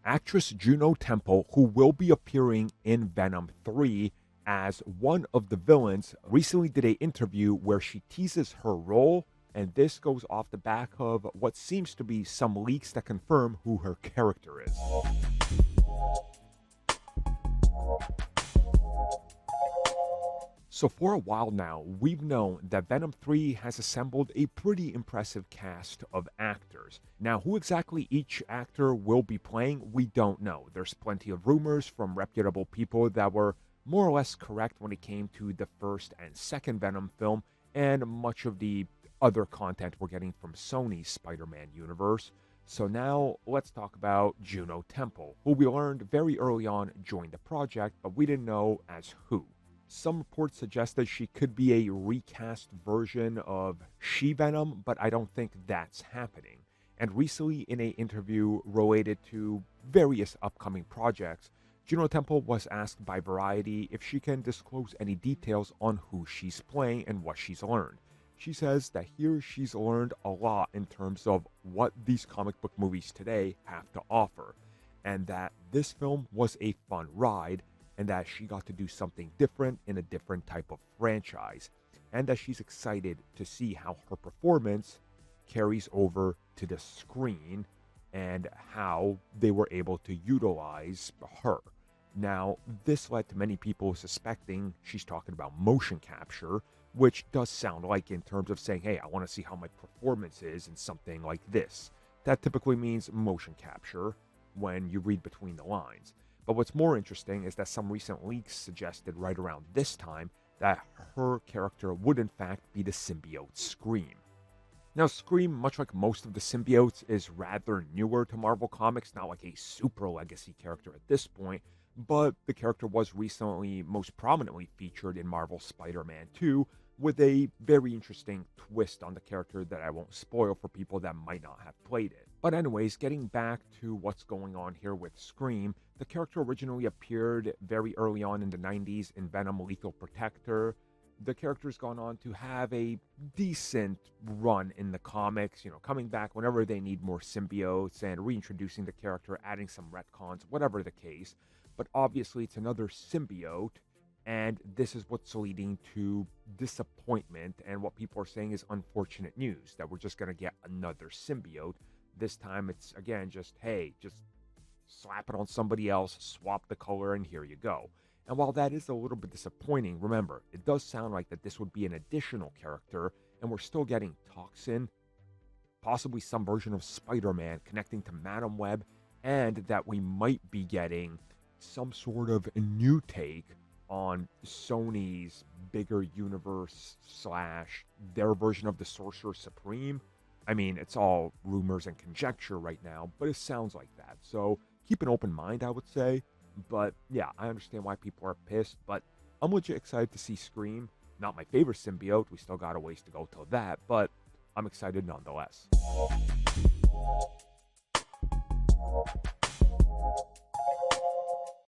Actress Juno Temple, who will be appearing in Venom 3 as one of the villains, recently did an interview where she teases her role, and this goes off the back of what seems to be some leaks that confirm who her character is. So for a while now, we've known that Venom 3 has assembled a pretty impressive cast of actors. Now, who exactly each actor will be playing, we don't know. There's plenty of rumors from reputable people that were more or less correct when it came to the first and second Venom film, and much of the other content we're getting from Sony's Spider-Man universe. So now, let's talk about Juno Temple, who we learned very early on joined the project, but we didn't know as who. Some reports suggest that she could be a recast version of She-Venom, but I don't think that's happening. And recently, in an interview related to various upcoming projects, Juno Temple was asked by Variety if she can disclose any details on who she's playing and what she's learned. She says that here she's learned a lot in terms of what these comic book movies today have to offer, and that this film was a fun ride, and that she got to do something different in a different type of franchise, and that she's excited to see how her performance carries over to the screen and how they were able to utilize her. Now, this led to many people suspecting she's talking about motion capture, which does sound like in terms of saying, hey, I want to see how my performance is in something like this. That typically means motion capture when you read between the lines. But what's more interesting is that some recent leaks suggested right around this time that her character would in fact be the symbiote Scream. Now, Scream, much like most of the symbiotes, is rather newer to Marvel Comics, not like a super legacy character at this point, but the character was recently most prominently featured in Marvel's Spider-Man 2, with a very interesting twist on the character that I won't spoil for people that might not have played it. But anyways, getting back to what's going on here with Scream, the character originally appeared very early on in the 90s in Venom Lethal Protector. The character's gone on to have a decent run in the comics, coming back whenever they need more symbiotes and reintroducing the character, adding some retcons, whatever the case. But obviously it's another symbiote, and this is what's leading to disappointment and what people are saying is unfortunate news, that we're just going to get another symbiote. This time it's, again, just slap it on somebody else, swap the color, and here you go. And while that is a little bit disappointing, remember, it does sound like that this would be an additional character, and we're still getting Toxin, possibly some version of Spider-Man connecting to Madam Web, and that we might be getting some sort of new take on Sony's bigger universe / their version of the Sorcerer Supreme. I mean, it's all rumors and conjecture right now, but it sounds like that. So keep an open mind, I would say. But yeah, I understand why people are pissed, but I'm legit excited to see Scream. Not my favorite symbiote, we still got a ways to go till that, but I'm excited nonetheless.